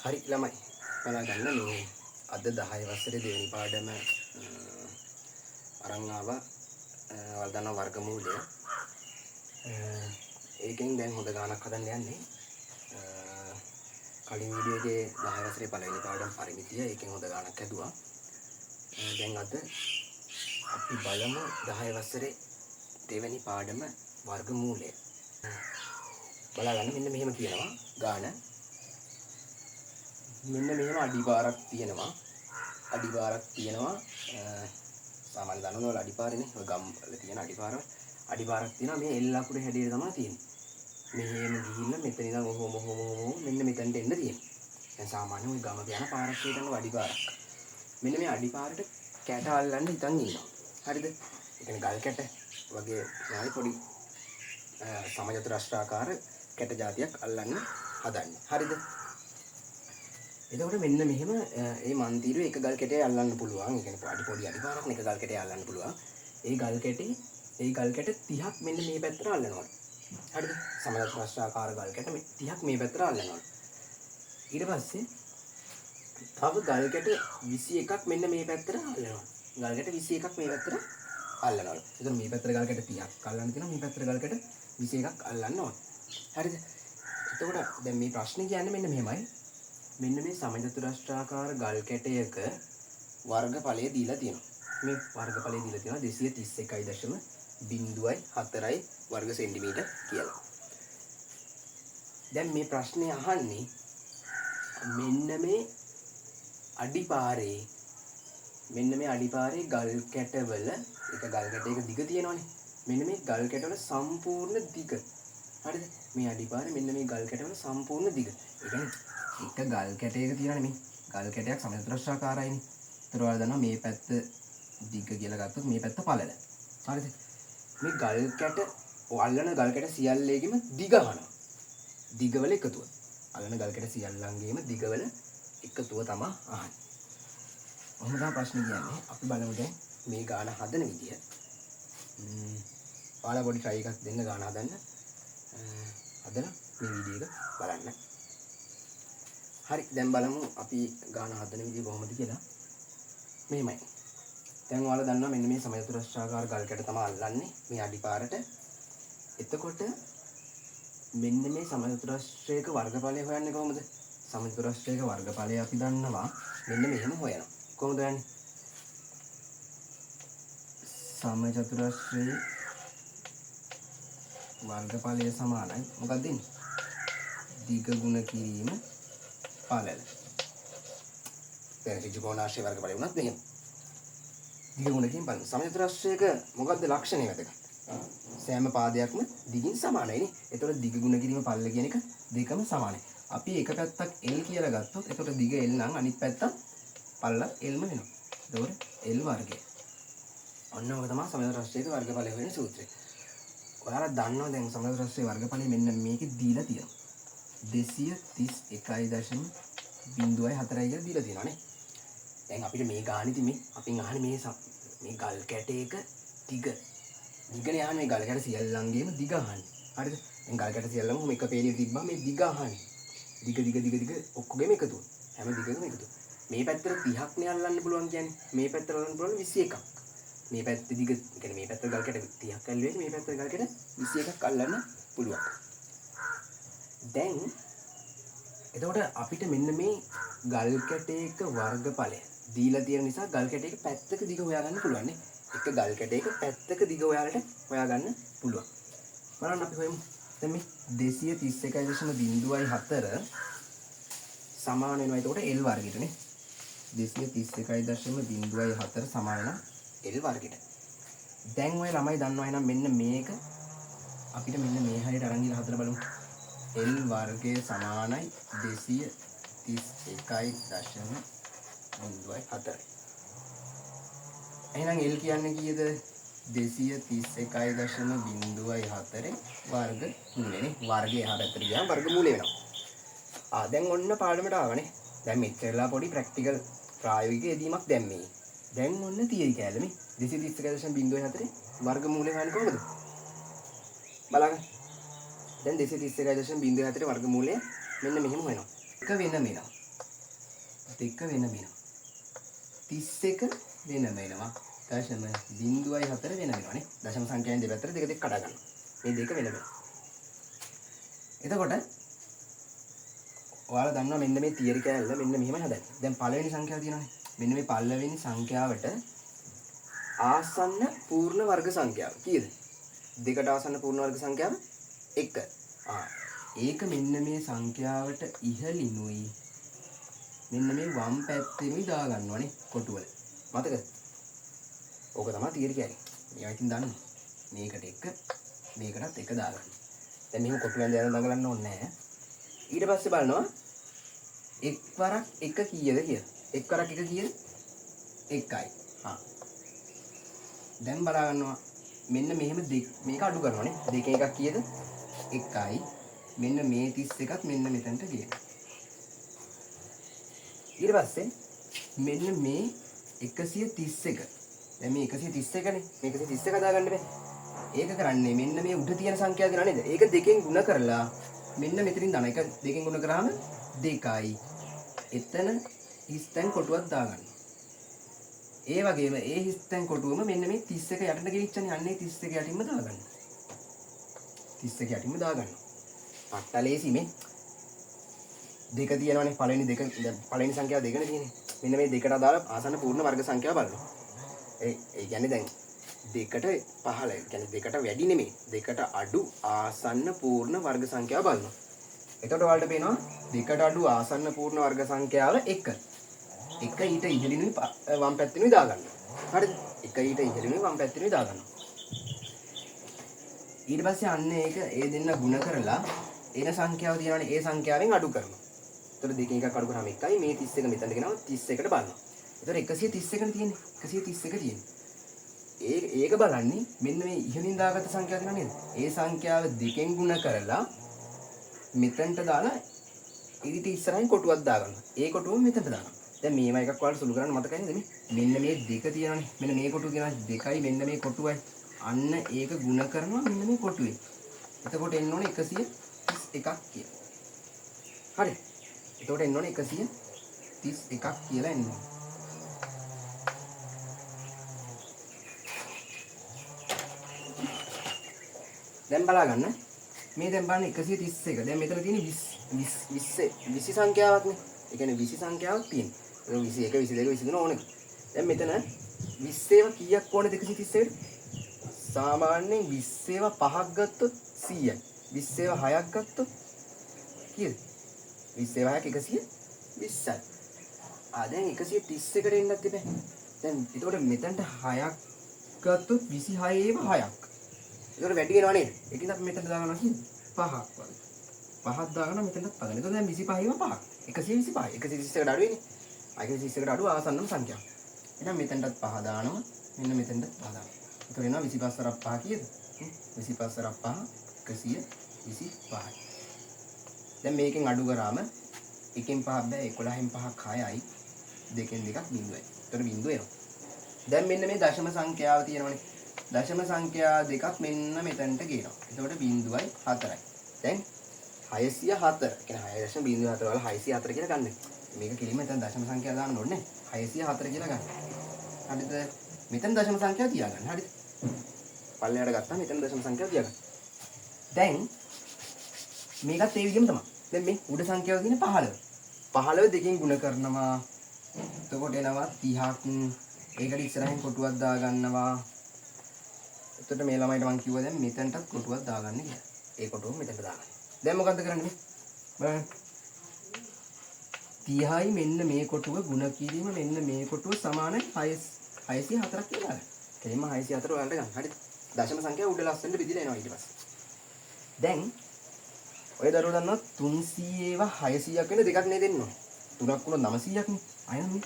හරි ළමයි බලා ගන්න මේ අද 10 වසරේ දෙවෙනි පාඩම අරන් ආවා වර්ධන වර්ගමූලය. ඒකෙන් දැන් හොඳ ගානක් හදන්න යන්නේ. කලින් වීඩියෝ එකේ 10 වසරේ පළවෙනි පාඩම පරිමිතිය ඒකෙන් හොඳ ගානක් හැදුවා. දැන් අද අපි බලමු 10 වසරේ දෙවෙනි පාඩම වර්ගමූලය. බලා ගන්න මෙන්න මෙහෙම කියනවා ගාන. මෙන්න මෙහෙම අඩිපාරක් තියෙනවා. සාමාන්‍ය දන්නවනේ ඔය අඩිපාරනේ. ඔය ගම් වල තියෙන අඩිපාරවල. අඩිපාරක් තියෙනවා. මේ එල් අකුරේ හැඩයට තමයි තියෙන්නේ. මෙහෙම ගිහිල්ලා මෙතන ඉඳන් ඔහොම මෙන්න මෙතනට එන්න තියෙනවා. දැන් සාමාන්‍ය ඔය ගම යන පාරක් හේතන අඩිපාරක්. මෙන්න මේ අඩිපාරට කැට අල්ලන්න හිතන් ඉන්නවා. හරිද? ඒ කියන්නේ ගල් කැට වගේ නායි පොඩි සමජතුරාස්ත්‍රාකාර කැට జాතියක් අල්ලන්න හදන්නේ. හරිද? එතකොට මෙන්න මෙහෙම මේ මන්තිරුවේ එක ගල් කැටේ අල්ලන්න පුළුවන්. ඒ කියන්නේ පොඩි අඩිපාරක් එක ගල් කැටේ අල්ලන්න පුළුවන්. ඒ ගල් කැට 30ක් මෙන්න මේ පැත්තට අල්ලනවා. හරිද? සමජතුරාස්ත්‍රාකාර ගල් කැට මේ 30ක් මේ පැත්තට අල්ලනවා. ඊට පස්සේ තව ගල් කැට 21ක් මෙන්න මේ පැත්තට අල්ලනවා. ගල් කැට 21ක් මේ පැත්තට අල්ලනවා. එතන මේ පැත්තට ගල් කැට 30ක් අල්ලන්න තියෙනවා. මේ පැත්තට ගල් කැට 21ක් අල්ලන්න ඕන. හරිද? එතකොට දැන් මේ ප්‍රශ්නේ කියන්නේ මෙන්න මෙහෙමයි. මෙන්න මේ සමජතුරාස්ත්‍රාකාර ගල් කැටයක වර්ගඵලය දීලා තියෙනවා. මේ වර්ගඵලය දීලා තියෙනවා 231.04 වර්ග සෙන්ටිමීටර් කියලා. දැන් මේ ප්‍රශ්නේ අහන්නේ මෙන්න මේ අඩිපාරේ ගල් කැටවල එක ගල් කැටයක දිග තියෙනවනේ. මෙන්න මේ ගල් කැටවල සම්පූර්ණ දිග. හරිද? මේ අඩිපාරේ මෙන්න මේ ගල් කැටවල සම්පූර්ණ දිග. ඒ කියන්නේ එක ගල් කැටයක තියෙනනේ මේ ගල් කැටයක් සමජතුරාස්ත්‍රාකාරයිනේ. ඒතර ඔයාලා දන්නවා මේ පැත්ත දිග කියලා ගත්තොත් මේ පැත්ත පළල. හරිද? මේ ගල් කැට අල්ලන ගල් කැට සියල්ලේගෙම දිග අහනවා. දිගවල එකතුව. අල්ලන ගල් කැට සියල්ලංගේම දිගවල එකතුව තමයි අහන්නේ. ඔහොම තමයි ප්‍රශ්නේ කියන්නේ. අපි බලමු දැන් මේ ගාන හදන විදිය. ඔයාලා පොඩි try එකක් දෙන්න ගාන හදන්න. හදලා මේ වීඩියෝ එක බලන්න. හරි දැන් බලමු අපි ගාන හදන විදිය කොහොමද කියලා. මෙහෙමයි. දැන් ඔයාලා දන්නවා මෙන්න මේ සමජතුරාස්ත්‍රාකාර ගල් කැට තමයි අල්ලන්නේ මේ අඩිපාරට. එතකොට මෙන්න මේ සමජතුරාස්ත්‍රයක වර්ගඵලය හොයන්නේ කොහොමද? සමජතුරාස්ත්‍රයක වර්ගඵලය අපි දන්නවා මෙන්න මෙහෙම හොයනවා. කොහොමද හොයන්නේ? සමජතුරාස්ත්‍රයේ වර්ගඵලය සමානයි මොකක්ද දෙන්නේ? දිග ගුණ කිරීම පළල. දැන් ත්‍රිකෝණාශ්‍රයේ වර්ගඵලය වුණත් මෙහෙම. දිග ගුණ කිරීම පළල. සමජතුරාස්ත්‍රයක මොකක්ද ලක්ෂණය වැදගත්? සෑම පාදයක්ම දිගින් සමානයිනේ. ඒතකොට දිග ගුණ කිරීම පළල කියන එක දෙකම සමානයි. අපි එක පැත්තක් L කියලා ගත්තොත් ඒතකොට දිග L නම් අනිත් පැත්ත පළල Lම වෙනවා. ඒතකොට L වර්ගය. ඔන්න ඔක තමයි සමජතුරාස්ත්‍රයක වර්ගඵලය හොයන සූත්‍රය. ඔයාලා දන්නවා දැන් සමජතුරාස්ත්‍රයේ වර්ගඵලය මෙන්න මේකේ දීලා තියෙනවා. 231.04 කියලා දීලා තියෙනවානේ. දැන් අපිට මේ ගානෙදි මේ අපින් අහන්නේ මේ ගල් කැටයක දිගනේ අහන්නේ මේ ගල් කැට සියල්ලංගේම දිග අහන්නේ. හරිද? දැන් ගල් කැට සියල්ලම එක පේලිය තිබ්බම මේ දිග අහන්නේ. දිග ඔක්කොගෙම එකතුව. හැම දිගකම එකතුව. මේ පැත්තට 30ක් නේ අල්ලන්න පුළුවන් කියන්නේ. මේ පැත්තට අල්ලන්න පුළුවන් 21ක්. මේ පැත්ත දිග කියන්නේ මේ පැත්ත ගල් කැට 30ක් අල්ලුවේ මේ පැත්ත ගල් කැට 21ක් අල්ලන්න පුළුවන්. දැන් එතකොට අපිට මෙන්න මේ ගල් කැටයක වර්ගඵලය දීලා තියෙන නිසා ගල් කැටයක පැත්තක දිග හොයාගන්න පුළුවන් නේ. එක ගල් කැටයක පැත්තක දිග ඔයාලට හොයාගන්න පුළුවන්. බලන්න අපි හොයමු. දැන් මේ 231.04 සමාන වෙනවා එතකොට L වර්ගයටනේ. 231.04 සමාන වෙනවා L වර්ගයට. දැන් ඔය ළමයි දන්නවා එහෙනම් මෙන්න මේක අපිට මෙන්න මේ හැරයට අරන් ගිහලා හදලා බලමු. L වර්ගය සමානයි 231.04. එහෙනම් L කියන්නේ කීයද? 231.04 වර්ග මූලනේ. වර්ගය එහා පැත්තට ගියාම වර්ග මූලය වෙනවා. දැන් ඔන්න පාඩමට ආවනේ. දැන් මෙච්චරලා පොඩි ප්‍රැක්ටිකල් ප්‍රායෝගික යෙදීමක් දැම්මේ. දැන් ඔන්න තියයි කැලේ මේ 231.04 වර්ග මූලය හොයන්නේ කොහොමද? බලන්න. දැන් 231.04 වර්ග මූලය මෙන්න මෙහෙම වෙනවා. එක වෙනම එනවා. දෙක වෙනම එනවා. 31 වෙනම එනවා. දශම 0.4 වෙනම එනවානේ. දශම සංඛ්‍යාවෙන් දෙපැත්තට දෙක දෙක කඩා ගන්නවා. මේ දෙක වෙනම එනවා. එතකොට ඔයාලා දන්නවා මෙන්න මේ තියරි කෑල්ල මෙන්න මෙහෙමයි හදන්නේ. දැන් පළවෙනි සංඛ්‍යාව තියෙනවානේ. මෙන්න මේ පළවෙනි සංඛ්‍යාවට ආසන්න පූර්ණ වර්ග සංඛ්‍යාව කීයද? දෙකට ආසන්න පූර්ණ වර්ග සංඛ්‍යාව 1. ඒක මෙන්න මේ සංඛ්‍යාවට ඉහළිනුයි මෙන්න මේ වම් පැත්තෙනුයි දා ගන්නවනේ කොටුවල. මතකද? ඕක තමයි තියරි කියන්නේ. මේවා ඉතින් දන්න. මේකට 1 මේකටත් 1 දා ගන්න. දැන් මෙහෙම කොටුවෙන් දාලා දඟලන්න ඕනේ නැහැ. ඊට පස්සේ බලනවා එක් වරක් 1 කීයද කියලා. එක් වරක් 1 කීයද? 1යි. දැන් බලා ගන්නවා මෙන්න මෙහෙම මේක අඩු කරනවානේ. දෙකෙන් එකක් කීයද? 1යි. මෙන්න මේ 31ත් මෙන්න මෙතනට ගියනවා. ඊට පස්සේ මෙන්න මේ 131. දැන් මේ 131නේ. මේ 131 දාගන්න බෑ. ඒක කරන්නේ මෙන්න මේ උඩ තියෙන සංඛ්‍යාව දිනා නේද? ඒක දෙකෙන් ගුණ කරලා මෙන්න මෙතනින් දාන. එක දෙකෙන් ගුණ කරාම 2යි. එතන හිස්තැන් කොටුවක් දාගන්න. ඒ වගේම ඒ හිස්තැන් කොටුවම මෙන්න මේ 31 යටට ගෙවිච්චනේ. අන්නේ 31 යටින්ම දාගන්න. 31 යටින්ම දාගන්න. පට්ටලේසි මේ දෙක තියෙනවානේ. පළවෙනි සංඛ්‍යාව දෙකනේ තියෙන්නේ. මෙන්න මේ දෙකට අදාළ ආසන්න පූර්ණ වර්ග සංඛ්‍යාව බලන්න. ඒ කියන්නේ දැන් දෙකට 15 කියන්නේ දෙකට වැඩි නෙමෙයි. දෙකට අඩු ආසන්න පූර්ණ වර්ග සංඛ්‍යාව බලනවා. එතකොට ඔයාලට පේනවා දෙකට අඩු ආසන්න පූර්ණ වර්ග සංඛ්‍යාව 1. 1 ඊට ඉහළිනුයි වම් පැත්තෙනුයි දාගන්න. හරිද? 1 ඊට ඉහළිනුයි වම් පැත්තෙනුයි දාගන්න. ඊට පස්සේ අන්න ඒක ඒ දෙන්න ගුණ කරලා එන සංඛ්‍යාව තියෙනවානේ. ඒ සංඛ්‍යාවෙන් අඩු කරනවා. එතකොට දෙකෙන් එකක් අඩු කරාම 1යි. මේ 31 මෙතනට ගෙනව 31ට බලනවා. එතකොට 131 තියෙන්නේ. 131 තියෙන්නේ. ඒක බලන්නේ මෙන්න මේ ඉහළින් දාගත්ත සංඛ්‍යාව තියෙනවා නේද? ඒ සංඛ්‍යාව දෙකෙන් ගුණ කරලා මෙතනට දාලා ඊට ඉස්සරහින් කොටුවක් දාගන්නවා. ඒ කොටුව මෙතනට දානවා. දැන් මේවා එකක් වලට සුළු කරන්න මතකයි නේද මේ? මෙන්න මේ දෙක තියෙනවානේ. මෙන්න මේ කොටුව තියෙනවා 2යි මෙන්න මේ කොටුවයි. අන්න ඒක ගුණ කරනවා මෙන්න මේ කොටුවේ. එතකොට එන්න ඕනේ 131ක් කියලා. හරි. එතකොට එන්න ඕනේ 131ක් කියලා එන්න ඕනේ. දැන් බලා ගන්න. මේ දැන් බලන්න 131. දැන් මෙතන තියෙන්නේ 20 සංඛ්‍යාවක් නේ. ඒ කියන්නේ 20 සංඛ්‍යාවක් තියෙනවා. ඒක 21, 22, 23 ඕනේ. දැන් මෙතන 20 ඒවා කීයක් ඕනේද 131ට? සාමාන්‍යයෙන් 20 ඒවා 5ක් ගත්තොත් 100යි. 20 ඒවා 6ක් ගත්තොත් කීයද? 20 ඒවා 6ක් 120යි. දැන් 131ට එන්නත් තිබේ. දැන් ඒතකොට මෙතනට 6ක් ගත්තොත් 26 ඒවා 6ක්. ඒකට වැඩි වෙනව නේද? ඒකින්ද අපි මෙතනට දාගන්නවා කියන්නේ 5ක් වගේ. 5ක් දාගන්න මෙතනට පදන්න. එතකොට දැන් 25 ඒවා 5ක්. 125. 131කට අඩු වෙන්නේ. 131කට අඩු ආසන්නම සංඛ්‍යාව. එහෙනම් මෙතනටත් 5 දානවා. මෙන්න මෙතනටත් 5 දානවා. ඒක වෙනවා 25 වරක් 5 කීයද? 25 වරක් 5 125යි. දැන් මේකෙන් අඩු කරාම එකෙන් 5ක් බෑ 11න් 5ක් 6යි. දෙකෙන් දෙකක් බිඳුවයි. ඒතර බිඳුව එනවා. දැන් මෙන්න මේ දශම සංඛ්‍යාව තියෙනවනේ. දශම සංඛ්‍යා දෙකක් මෙන්න මෙතනට ගේනවා. එතකොට බිඳුවයි 4යි. දැන් 604. කියන්නේ 6.04 වල 604 කියලා ගන්න. මේක කිලිම දැන් දශම සංඛ්‍යා දාන්න ඕනේ. 604 කියලා ගන්න. හරිද? මෙතන දශම සංඛ්‍යාව තියාගන්න. හරිද? පල්ලෙහාට ගත්තා මෙතන දශම සංඛ්‍යාව තියාගන්න. දැන් මේකත් ඒ විදිහම තමයි. දැන් මේ උඩ සංඛ්‍යාව තියෙන 15. 15 දෙකෙන් ගුණ කරනවා. එතකොට එනවා 30ක්. ඒකට ඉස්සරහින් කොටුවක් දාගන්නවා. එතකොට මේ ළමයිට මම කිව්වා දැන් මෙතනටත් කොටුවක් දාගන්න කියලා. ඒ කොටුව මෙතනට දාගන්න. දැන් මොකද්ද කරන්නේ? බලන්න. 30යි මෙන්න මේ කොටුව ගුණ කිරීම මෙන්න මේ කොටුව සමානයි 604ක් කියලා ගන්න. කෙලින්ම 604 ඔයාලට ගන්න. හරිද? දශම සංඛ්‍යාව උඩ ලස්සනට බෙදලා එනවා ඊට පස්සේ. දැන් ඔය දරුවෝ දන්නවා 300 ඒවා 600ක් වෙන දෙකක් නේද දෙන්න ඕනේ. 3ක් වුණොත් 900ක් නේ. අයන මේ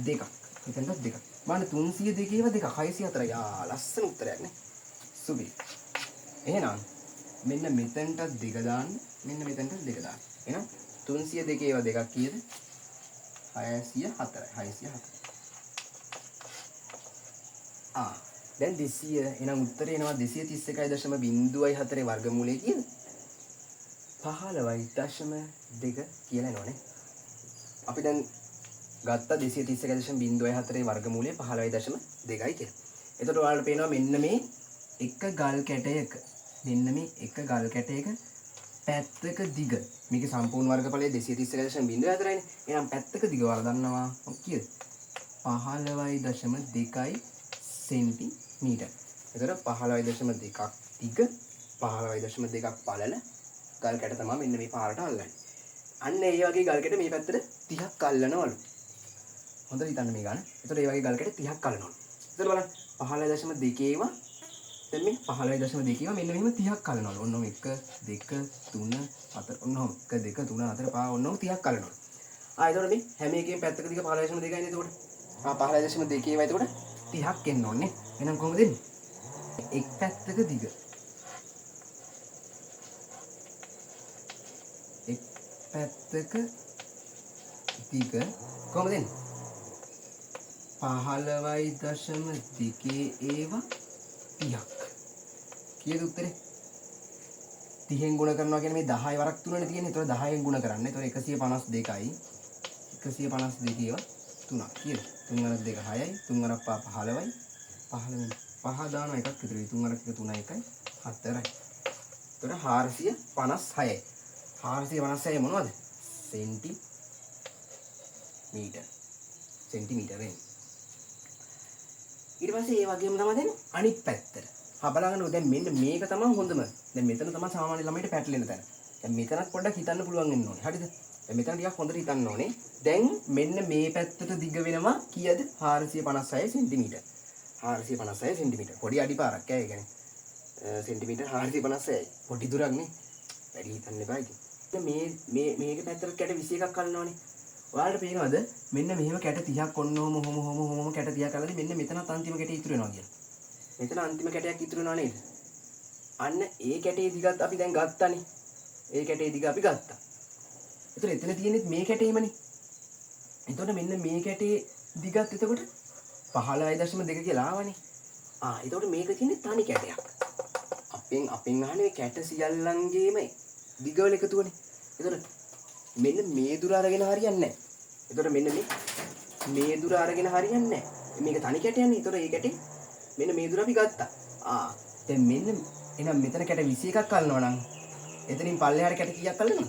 දෙකක්. මෙතනත් දෙකක්. මාන 302 ඒවා දෙකක් 604යි. ලස්සන උත්තරයක් නේ. සුබි. එහෙනම් මෙන්න මෙතනට දෙක දාන්න. මෙන්න මෙතනට දෙක දාන්න. එහෙනම් 302 ඒවා දෙකක් කීයද? 604යි. 604. දැන් 200 එහෙනම් උත්තරේ එනවා 231.04 වර්ගමූලය කීයද? 15.2 කියලා එනවනේ. අපි දැන් ගත්ත 231.04 වර්ගමූලය 15.2යි කියලා. එතකොට ඔයාලට පේනවා මෙන්න මේ එක ගල් කැටයක පැත්තක දිග. මේකේ සම්පූර්ණ වර්ගඵලය 231.04යිනේ. එහෙනම් පැත්තක දිග ඔයාලා දන්නවා කීයද? 15.2 සෙන්ටිමීටර්. එතකොට 15.2ක් දිග 15.2ක් පළල ගල් කැට තමයි මෙන්න මේ පාරට අල්ලන්නේ. අන්න ඒ වගේ ගල් කැට මේ පැත්තට 30ක් අල්ලනවලු. හොඳට හිතන්න මේ ගන්න. එතකොට මේ වගේ ගල් කැට 30ක් අල්ලනවලු. එතකොට බලන්න 15.2 ඒවා දැන් මේ 15.2 ඒවා මෙන්න මෙහෙම 30ක් අල්ලනවලු. ඔන්න 1 2 3 4 ඔන්න 1 2 3 4 5 ඔන්න 30ක් අල්ලනවලු. එතකොට මේ හැම එකේම පැත්තක දිග 15.2යි නේද එතකොට? 15.2 ඒවා එතකොට 30ක් එන්න ඕනේ. එහෙනම් කොහොමද එන්නේ? එක් පැත්තක දිග කොහොමද එන්නේ? 15.2 ඒවා 30ක්. කීයද උත්තරේ? 30න් ගුණ කරනවා කියන්නේ මේ 10 වරක් තුනනේ තියෙන්නේ. ඒතකොට 10න් ගුණ කරන්න. ඒතකොට 152යි. 152 ඒවා 3ක්. කීයද? 3 වරක් 2 6යි. 3 වරක් 5 15යි. 15න් 5 දාන එකක් විතරයි. 3 වරක් 1 3යි 1යි 4යි. ඒතකොට 456යි. 456 මොනවද? සෙන්ටිමීටර්. සෙන්ටිමීටරෙන්. ඊට පස්සේ ඒ වගේම තමයි දැන් අනිත් පැත්තට. බලන්න දැන් මෙන්න මේක තමයි හොඳම. දැන් මෙතන තමයි සාමාන්‍ය ළමයිට පැටලෙන තැන. දැන් මෙතනත් පොඩ්ඩක් හිතන්න පුළුවන් වෙන්න ඕනේ. හරිද? දැන් මෙතන ටිකක් හොඳට හිතන්න ඕනේ. දැන් මෙන්න මේ පැත්තට දිග වෙනවා කීයද? 456 සෙන්ටිමීටර්. 456 සෙන්ටිමීටර්. පොඩි අඩිපාරක් ඈ. ඒ කියන්නේ සෙන්ටිමීටර් 456යි. පොඩි දුරක් නේ. වැඩි හිතන්න එපා ඉතින්. මේක පැත්තට කැට 21ක් අල්ලනවනේ. ඔයාලට පේනවද මෙන්න මෙහෙම කැට 30ක් ඔන්න ඔහොම කැට 30ක් අල්ලලා මෙන්න මෙතනත් අන්තිම කැටේ ඉතුරු වෙනවා කියලා. මෙතන අන්තිම කැටයක් ඉතුරු වෙනවා නේද? අන්න ඒ කැටේ දිගත් අපි දැන් ගත්තානේ. ඒ කැටේ දිග අපි ගත්තා. ඒතර එතන තියෙන්නේ මේ කැටේමනේ. එතකොට මෙන්න මේ කැටේ දිගත් එතකොට 15.2 කියලා ආවනේ. එතකොට මේක තියෙන්නේ තනි කැටයක්. අපෙන් අහන්නේ කැට සියල්ලංගේම දිගවල එකතුවනේ. එතකොට මෙන්න මේ දුර අරගෙන හරියන්නේ නැහැ. එතකොට මෙන්න මේ දුර අරගෙන හරියන්නේ නැහැ. මේක තනි කැටයන්නේ. එතකොට මේ කැටේ මෙන්න මේ දුර අපි ගත්තා. දැන් මෙන්න එහෙනම් මෙතන කැට 21ක් අල්ලනවා නම් එතනින් පල්ලෙහාට කැට කීයක් අල්ලනවද?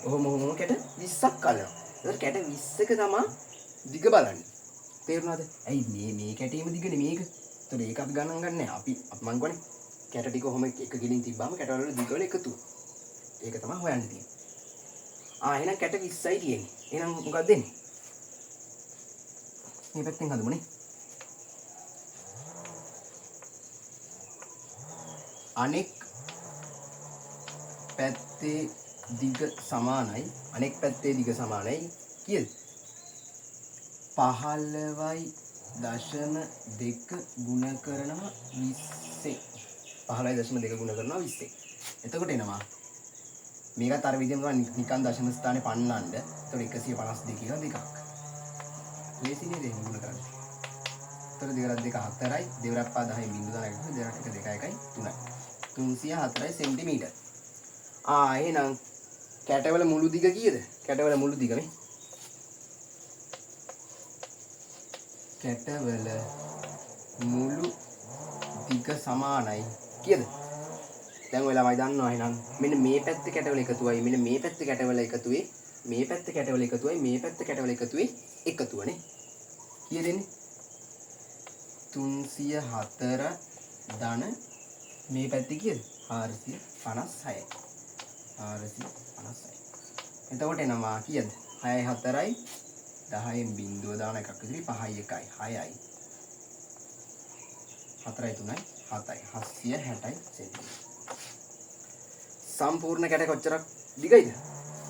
ඔහොම කැට 20ක් අල්ලනවා. එතකොට කැට 20ක තමයි දිග බලන්නේ. තේරුණාද? ඇයි මේ කැටේම දිගනේ මේක. එතකොට ඒක අපි ගණන් ගන්නෑ. අපි මං කියන්නේ කැට ටික ඔහොම එක ගිලින් තිබ්බාම කැටවල දිගවල එකතු. ඒක තමයි හොයන්න තියෙන්නේ. එහෙනම් කැට 20යි තියෙන්නේ. එහෙනම් මොකක්ද දෙන්නේ? මේ පැත්තෙන් හදමුනේ. අනෙක් පැත්තේ දිග සමානයි. අනෙක් පැත්තේ දිග සමානයි කීයද? 15.2 ගුණ කරනවා 20. 15.2 ගුණ කරනවා 20. එතකොට එනවා මේකත් අර විදිහම නිකන් දශම ස්ථානේ පන්නන්න. එතකොට 152 කියලා දෙකක්. ලේසිනේ දෙන්න ගුණ කරන්න. එතකොට දෙවරක් 2 4යි, දෙවරක් 5 10යි බිංදු 10යි, දෙවරක් 1 2 1යි 3යි. 304යි සෙන්ටිමීටර්. එහෙනම් කැටවල මුළු දිග කීයද? කැටවල මුළු දිග මේ. කැටවල මුළු දිග සමානයි කීයද? දැන් ඔය ළමයි දන්නවා එහෙනම් මෙන්න මේ පැත්තේ කැටවල එකතුවයි මෙන්න මේ පැත්තේ කැටවල එකතුවේ මේ පැත්තේ කැටවල එකතුවයි මේ පැත්තේ කැටවල එකතුවේ එකතුවනේ. කීයද එන්නේ? 304 ධන මේ පැත්තේ කීයද? 456යි. 456. එතකොට එනවා කීයද? 6යි 4යි 10න් බිංදුව දාන එකක් විතරයි 5යි 1යි 6යි 4යි 3යි 7යි 760යි සෙන්ටිමීටර්. සම්පූර්ණ කැට කොච්චරක් දිගයිද?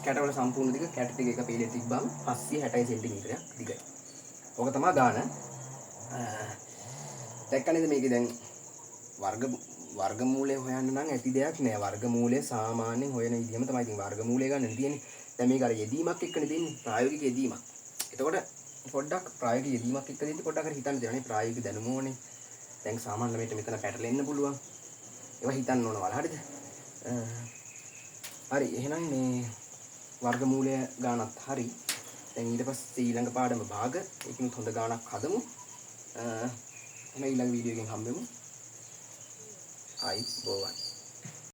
කැටවල සම්පූර්ණ දිග කැට ටික එක පීලේ තිබ්බම 760 සෙන්ටිමීටරයක් දිගයි. ඕක තමයි ගාන. දැක්කනේද මේකේ දැන් වර්ගමූලය හොයන්න නම් ඇති දෙයක් නෑ. වර්ගමූලය සාමාන්‍යයෙන් හොයන විදිහම තමයි ඉතින් වර්ගමූලය ගන්න තියෙන්නේ. දැන් මේක අර යෙදීමක් එක්කනේ දෙන්නේ. ප්‍රායෝගික යෙදීමක්. එතකොට පොඩ්ඩක් ප්‍රායෝගික යෙදීමක් එක්ක දෙද්දි පොඩ්ඩක් අර හිතන්න දෙනවා නේ ප්‍රායෝගික දැනුම ඕනේ. දැන් සාමාන්‍ය ළමයට මෙතන පැටලෙන්න පුළුවන්. ඒවා හිතන්න ඕන වල හරිද? හරි එහෙනම් මේ වර්ගමූලය ගානත් හරි. දැන් ඊට පස්සේ ඊළඟ පාඩම භාග ඒකිනුත් හොඳ ගාණක් හදමු. එහෙනම් ඊළඟ වීඩියෝ එකෙන් හම්බෙමු. ආයි බෝවන්.